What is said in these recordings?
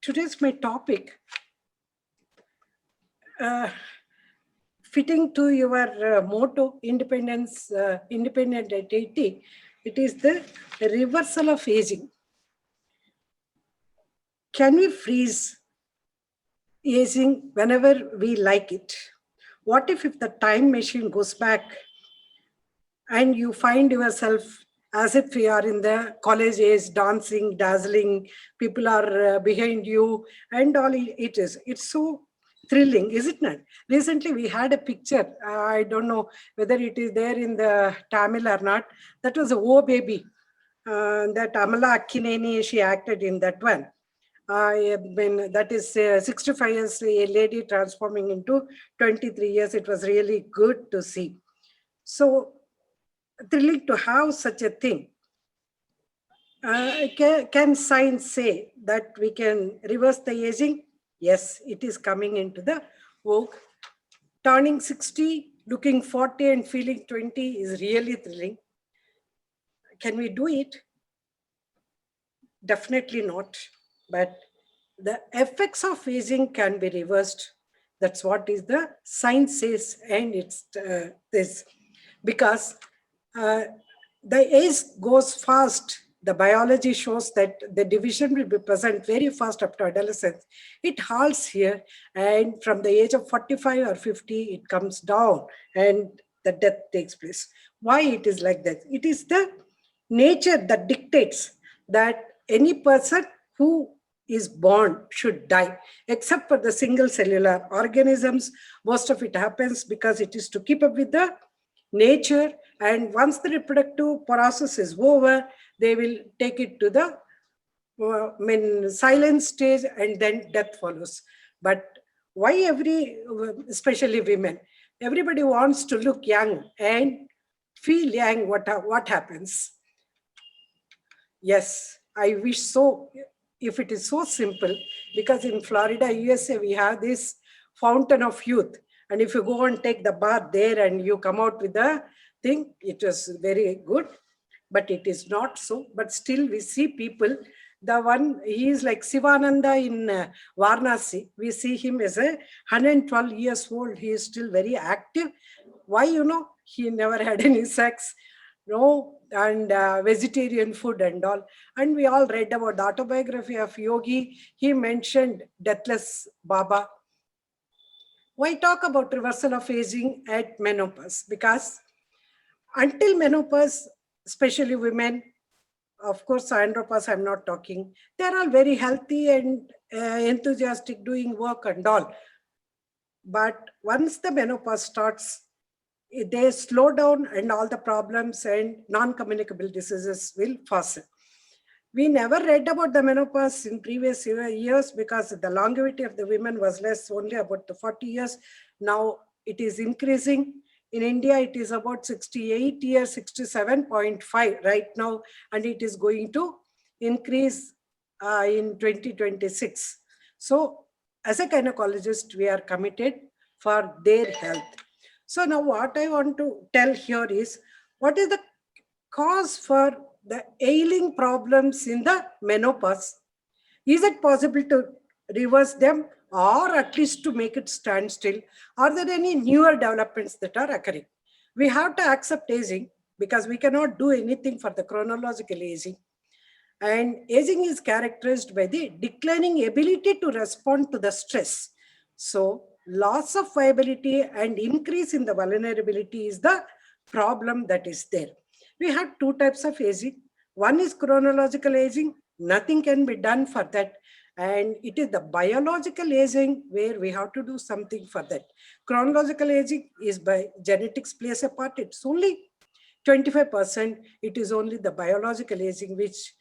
today's my topic, uh, fitting to your motto, independent at 80, it is the reversal of aging. Can we freeze aging whenever we like it? What if the time machine goes back and you find yourself as if you are in the college age, dancing, dazzling, people are behind you, and all it is. It's so thrilling, is it not? Recently, we had a picture. I don't know whether it is there in the Tamil or not. That was a Oh Baby. That Amala Akkineni, she acted in that one. That is 65 years, a lady transforming into 23 years. It was really good to see. So thrilling to have such a thing. Can science say that we can reverse the aging? Yes, it is coming into the vogue. Turning 60, looking 40 and feeling 20 is really thrilling. Can we do it? Definitely not. But the effects of aging can be reversed. That's what is the science says, and it's this. Because the age goes fast. The biology shows that the division will be present very fast after adolescence. It halts here, and from the age of 45 or 50, it comes down, and the death takes place. Why it is like that? It is the nature that dictates that any person who is born should die, except for the single cellular organisms. Most of it happens because it is to keep up with the nature, and once the reproductive process is over, they will take it to the silent stage, and then death follows. But why especially women, everybody wants to look young and feel young? What happens? Yes, I wish so. If it is so simple, because in Florida, USA, we have this fountain of youth. And if you go and take the bath there and you come out with the thing, it is very good. But it is not so. But still, we see people. The one, he is like Sivananda in Varanasi. We see him as a 112 years old. He is still very active. Why? He never had any sex, no, and vegetarian food and all. And we all read about the autobiography of Yogi. He mentioned Deathless Baba. Why talk about reversal of aging at menopause? Because until menopause, especially women, of course, andropause, I'm not talking, they're all very healthy and enthusiastic, doing work and all. But once the menopause starts, they slow down, and all the problems and non-communicable diseases will fasten. We never read about the menopause in previous years because the longevity of the women was less, only about the 40 years. Now it is increasing. In India, it is about 68 years, 67.5 right now, and it is going to increase in 2026. So as a gynecologist, we are committed for their health. So now what I want to tell here is, what is the cause for the ailing problems in the menopause? Is it possible to reverse them, or at least to make it stand still? Are there any newer developments that are occurring? We have to accept aging because we cannot do anything for the chronological aging. And aging is characterized by the declining ability to respond to the stress. So loss of viability and increase in the vulnerability is the problem that is there. We have two types of aging. One is chronological aging. Nothing can be done for that. And it is the biological aging where we have to do something for that. Chronological aging is by genetics plays a part. It's only 25%. It is only the biological aging which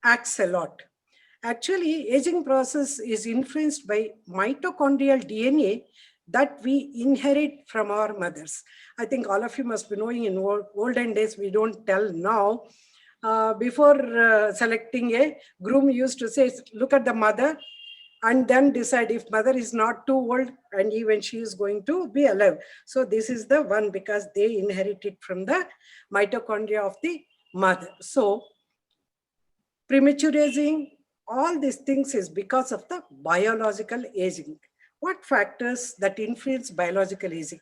acts a lot. Actually, aging process is influenced by mitochondrial DNA that we inherit from our mothers. I think all of you must be knowing in olden days, we don't tell now. Before selecting a groom, used to say, look at the mother and then decide if mother is not too old and even she is going to be alive. So this is the one, because they inherit it from the mitochondria of the mother. So premature aging, all these things is because of the biological aging. What factors that influence biological aging?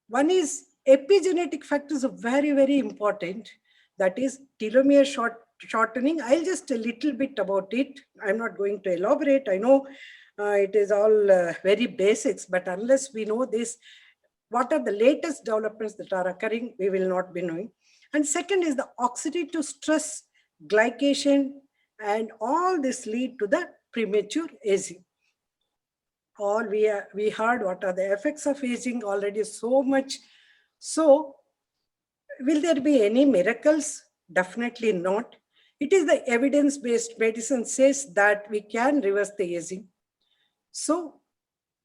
One is epigenetic factors are very, very important. That is telomere shortening. I'll just a little bit about it. I'm not going to elaborate. I know it is all very basics, but unless we know this, what are the latest developments that are occurring, we will not be knowing. And second is the oxidative stress, glycation, and all this lead to the premature aging. All we heard what are the effects of aging already so much. So will there be any miracles? Definitely not. It is the evidence-based medicine says that we can reverse the aging. So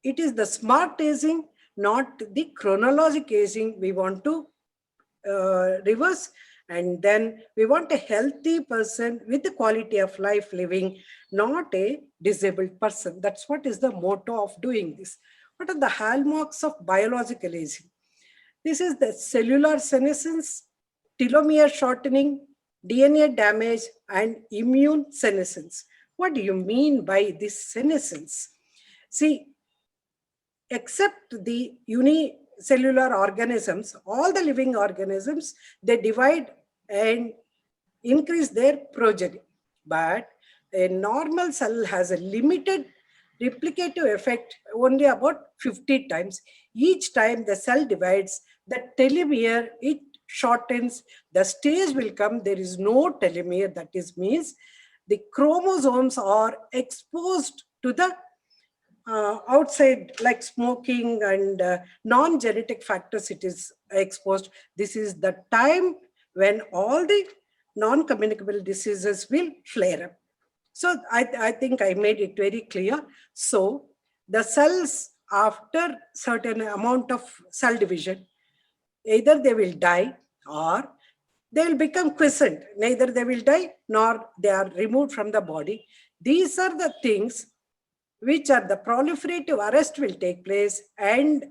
it is the smart aging, not the chronologic aging we want to reverse. And then we want a healthy person with the quality of life living, not a disabled person. That's what is the motto of doing this. What are the hallmarks of biological aging? This is the cellular senescence, telomere shortening, DNA damage, and immune senescence. What do you mean by this senescence? See, except the unicellular organisms, all the living organisms, they divide and increase their progeny. But a normal cell has a limited replicative effect only about 50 times. Each time the cell divides, the telomere, it shortens. The stage will come, there is no telomere. That is means the chromosomes are exposed to the outside, like smoking and non-genetic factors, it is exposed. This is the time when all the non-communicable diseases will flare up. So I think I made it very clear. So the cells, after certain amount of cell division, either they will die or they will become quiescent. Neither they will die nor they are removed from the body. These are the things which are the proliferative arrest will take place, and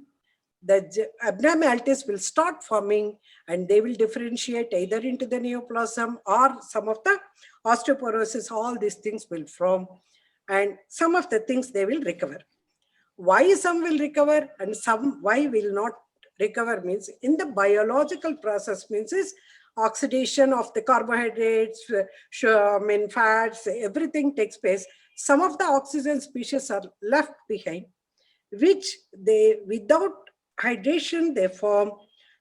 the abnormalities will start forming, and they will differentiate either into the neoplasm or some of the osteoporosis. All these things will form, and some of the things they will recover. Why some will recover and some why will not recover means in the biological process means is oxidation of the carbohydrates, fats, everything takes place. Some of the oxygen species are left behind, which they, without hydration, they form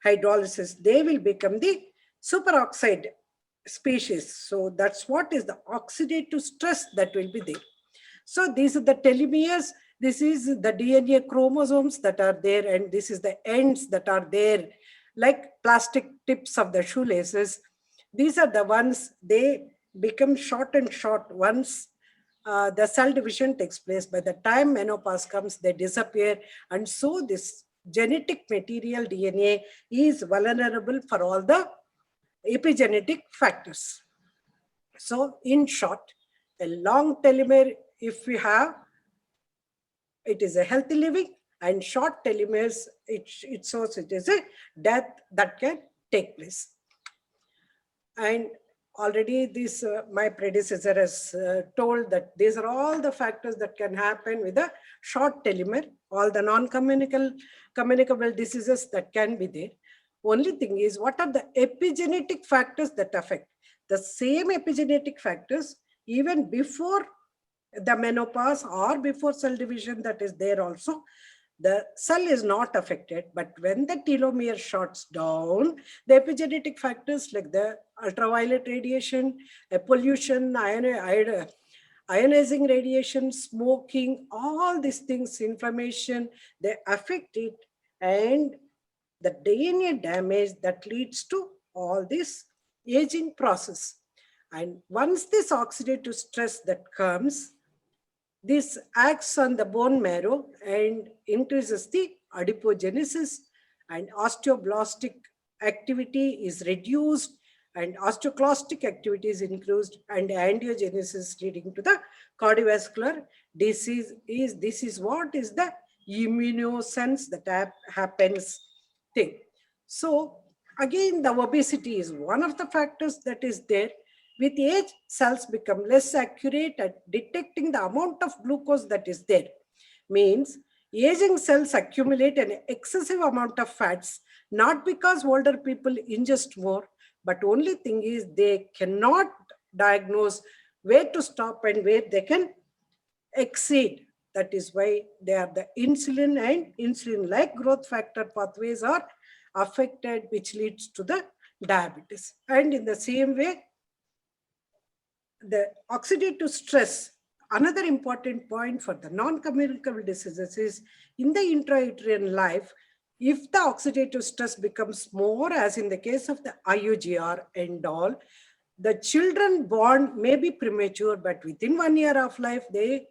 hydrolysis. They will become the superoxide species. So that's what is the oxidative stress that will be there. So these are the telomeres. This is the DNA chromosomes that are there, and this is the ends that are there, like plastic tips of the shoelaces. These are the ones, they become short and short once the cell division takes place. By the time menopause comes, they disappear. And so this genetic material DNA is vulnerable for all the epigenetic factors. So in short, a long telomere, if we have, it is a healthy living, and short telomeres, it shows it is a death that can take place. And already this, my predecessor has told that these are all the factors that can happen with a short telomere, all the non-communicable diseases that can be there. Only thing is, what are the epigenetic factors that affect? The same epigenetic factors, even before the menopause or before cell division, that is there also, the cell is not affected. But when the telomere shorts down, the epigenetic factors like the ultraviolet radiation, pollution, ionizing radiation, smoking, all these things, inflammation, they affect it, and the DNA damage that leads to all this aging process. And once this oxidative stress that comes, this acts on the bone marrow and increases the adipogenesis, and osteoblastic activity is reduced, and osteoclastic activity is increased, and angiogenesis leading to the cardiovascular disease. This is what is the immunosense that happens thing. So again, the obesity is one of the factors that is there. With age, cells become less accurate at detecting the amount of glucose that is there. Means aging cells accumulate an excessive amount of fats, not because older people ingest more, but only thing is they cannot diagnose where to stop and where they can exceed. That is why they are the insulin and insulin-like growth factor pathways are affected, which leads to the diabetes. And in the same way, the oxidative stress, another important point for the non-communicable diseases is in the intrauterine life, if the oxidative stress becomes more, as in the case of the IUGR and all, the children born may be premature, but within 1 year of life, they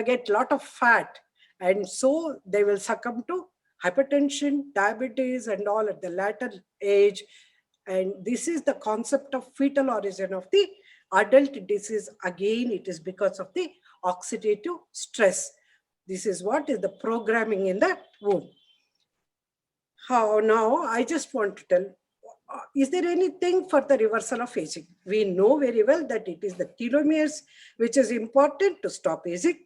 get lot of fat. And so they will succumb to hypertension, diabetes, and all at the latter age. And this is the concept of fetal origin of the adult disease. Again, it is because of the oxidative stress. This is what is the programming in the womb. How now, I just want to tell, is there anything for the reversal of aging? We know very well that it is the telomeres which is important to stop aging.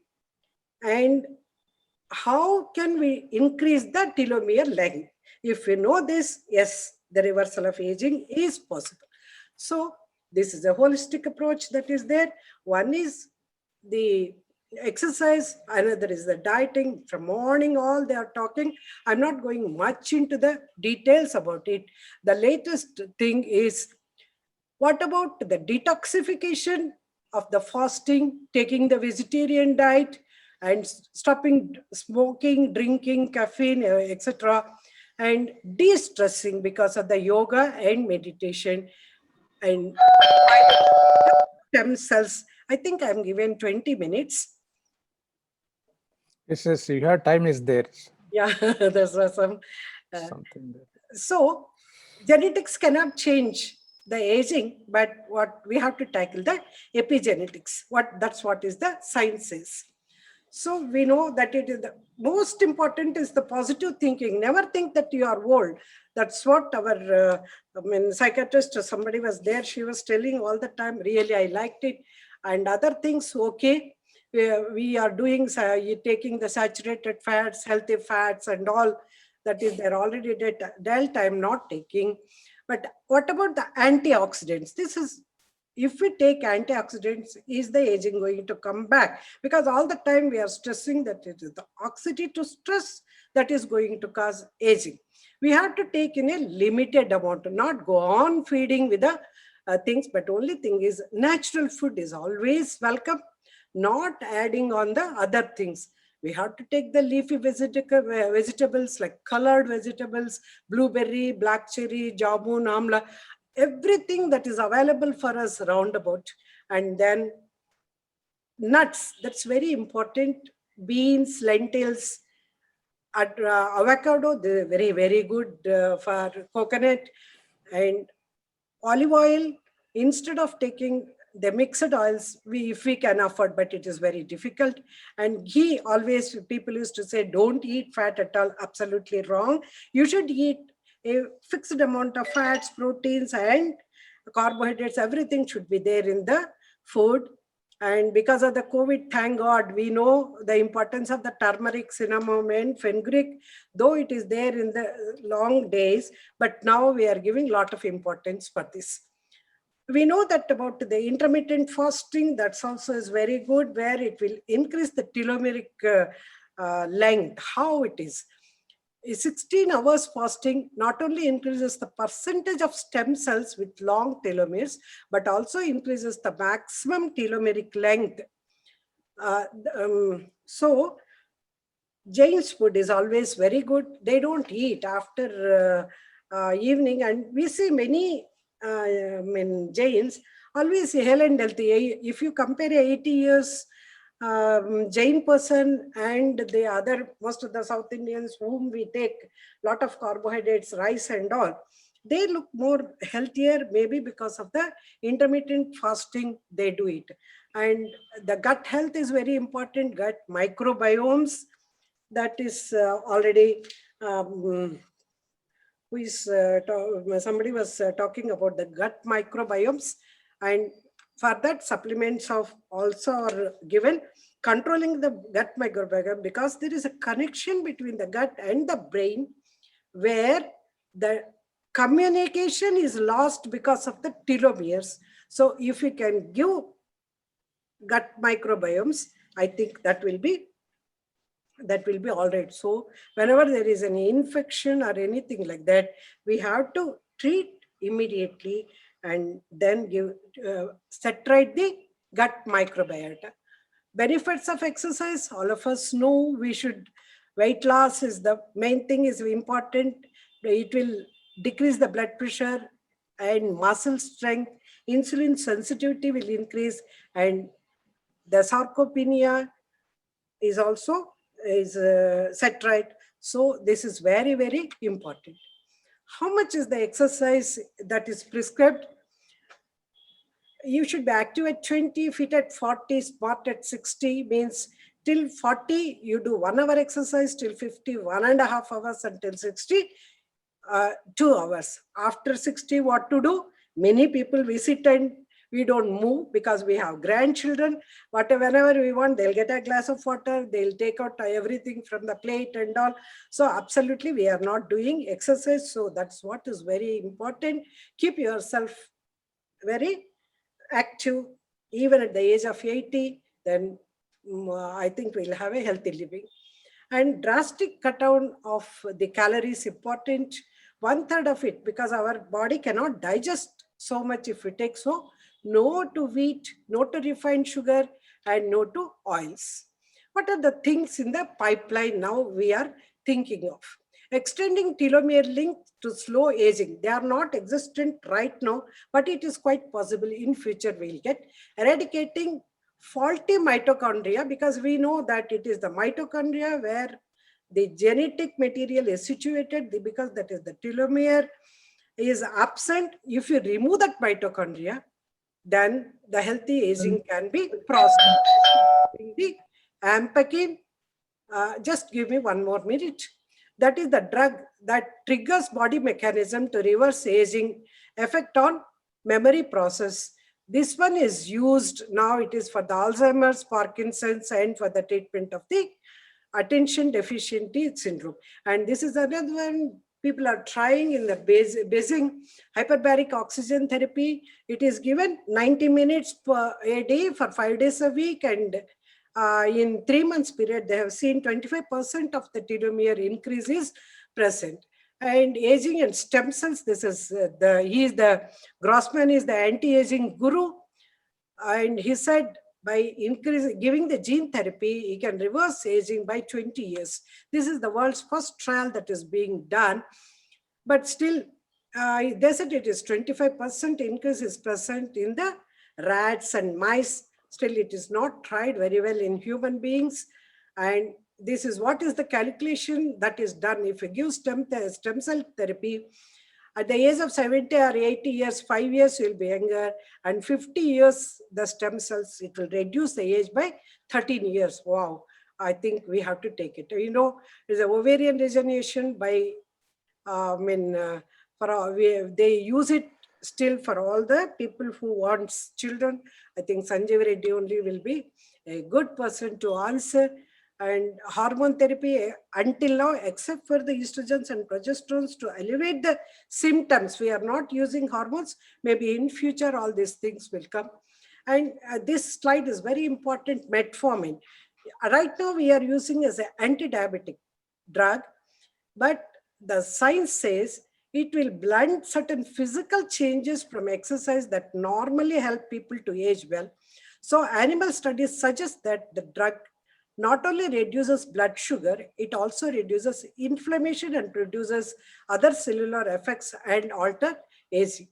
And how can we increase the telomere length? If we know this, yes, the reversal of aging is possible. So this is a holistic approach that is there. One is the exercise, another is the dieting. From morning all they are talking. I'm not going much into the details about it. The latest thing is, what about the detoxification of the fasting, taking the vegetarian diet and stopping smoking, drinking, caffeine, etc., and de-stressing because of the yoga and meditation and stem cells. I think I'm given 20 minutes. Yes, yes, your time is there. Yeah, there's some. Something there. So genetics cannot change the aging, but what we have to tackle the epigenetics. That's what is the science is. So we know that it is the most important is the positive thinking. Never think that you are old. That's what our psychiatrist or somebody was there. She was telling all the time. Really, I liked it. And other things, okay. We are doing taking the saturated fats, healthy fats, and all that is there already dealt. I'm not taking. But what about the antioxidants? This is, if we take antioxidants, is the aging going to come back? Because all the time we are stressing that it is the oxidative stress that is going to cause aging. We have to take in a limited amount, not go on feeding with the things, but only thing is natural food is always welcome, not adding on the other things. We have to take the leafy vegetables like colored vegetables, blueberry, black cherry, jamun, amla, everything that is available for us roundabout. And then nuts, that's very important. Beans, lentils, avocado, they're very, very good for coconut. And olive oil, instead of taking the mixed oils, if we can afford, but it is very difficult. And ghee, always people used to say, don't eat fat at all. Absolutely wrong. You should eat a fixed amount of fats, proteins, and carbohydrates. Everything should be there in the food. And because of the COVID, thank God, we know the importance of the turmeric, cinnamon, and fenugreek, though it is there in the long days, but now we are giving a lot of importance for this. We know that about the intermittent fasting, that's also is very good, where it will increase the telomeric length. How it is? 16 hours fasting not only increases the percentage of stem cells with long telomeres, but also increases the maximum telomeric length. So Jain's food is always very good. They don't eat after evening, and we see many Jains always hale and healthy. If you compare 80 years Jain person and the other, most of the South Indians whom we take lot of carbohydrates, rice and all, they look more healthier, maybe because of the intermittent fasting they do it. And the gut health is very important, gut microbiomes, that is already somebody was talking about the gut microbiomes. And for that, supplements of also are given, controlling the gut microbiome, because there is a connection between the gut and the brain where the communication is lost because of the telomeres. So if you can give gut microbiomes, I think that will be all right. So whenever there is an infection or anything like that, we have to treat immediately and then give set right the gut microbiota. Benefits of exercise, all of us know we should, weight loss is the main thing, is important. It will decrease the blood pressure and muscle strength. Insulin sensitivity will increase, and the sarcopenia is also set right. So this is very, very important. How much is the exercise that is prescribed? You should be active at 20, fit at 40, smart at 60, means till 40, you do 1 hour exercise, till 50, 1.5 hours, until 60, 2 hours. After 60, what to do? Many people visit and we don't move because we have grandchildren. Whenever we want, they'll get a glass of water, they'll take out everything from the plate and all. So absolutely, we are not doing exercise. So that's what is very important. Keep yourself very active, even at the age of 80, then I think we'll have a healthy living. And drastic cut down of the calories important, 1/3 of it, because our body cannot digest so much if we take. So no to wheat, no to refined sugar, and no to oils. What are the things in the pipeline now we are thinking of? Extending telomere link to slow aging. They are not existent right now, but it is quite possible in future we'll get. Eradicating faulty mitochondria, because we know that it is the mitochondria where the genetic material is situated, because that is the telomere is absent. If you remove that mitochondria, then the healthy aging can be processed. The ampakine, just give me 1 more minute. That is the drug that triggers body mechanism to reverse aging effect on memory process. This one is used now, it is for the Alzheimer's, Parkinson's, and for the treatment of the attention deficiency syndrome. And this is another one people are trying in the Basing hyperbaric oxygen therapy. It is given 90 minutes per a day for 5 days a week, and in 3 months period, they have seen 25% of the telomere increase is present. And aging and stem cells, this is Grossman is the anti-aging guru. And he said by giving the gene therapy, he can reverse aging by 20 years. This is the world's first trial that is being done. But still, they said it is 25% increase is present in the rats and mice. Still, it is not tried very well in human beings. And this is what is the calculation that is done. If you give stem cell therapy, at the age of 70 or 80 years, 5 years you'll be younger, and 50 years, the stem cells, it will reduce the age by 13 years. Wow, I think we have to take it. You know, there's an ovarian regeneration by, they use it still for all the people who wants children. I think Sanjeev Reddy only will be a good person to answer. And hormone therapy until now, except for the estrogens and progesterones to elevate the symptoms, we are not using hormones. Maybe in future, all these things will come. And this slide is very important, metformin. Right now, we are using as an anti-diabetic drug, but the science says it will blunt certain physical changes from exercise that normally help people to age well. So animal studies suggest that the drug not only reduces blood sugar, it also reduces inflammation and produces other cellular effects and alter aging.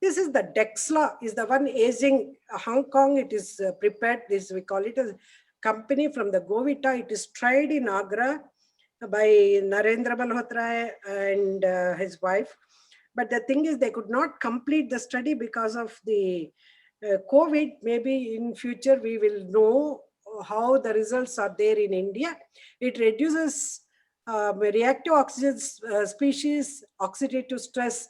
This is the Dexla, is the one aging Hong Kong. It is prepared, this we call it a company from the Govita. It is tried in Agra by Narendra Malhotra and his wife. But the thing is, they could not complete the study because of the COVID. Maybe in future we will know how the results are there in India. It reduces reactive oxygen species, oxidative stress,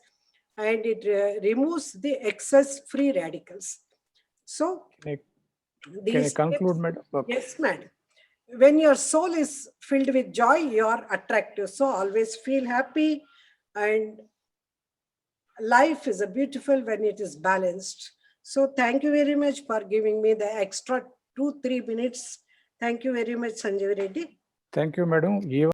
and it removes the excess free radicals. So Can I these conclude, tips- madam? Okay. Yes, madam. When your soul is filled with joy, you are attractive. So always feel happy, and life is a beautiful when it is balanced. So thank you very much for giving me the extra 2-3 minutes. Thank you very much, Sanjeev Reddy. Thank you, madam. Even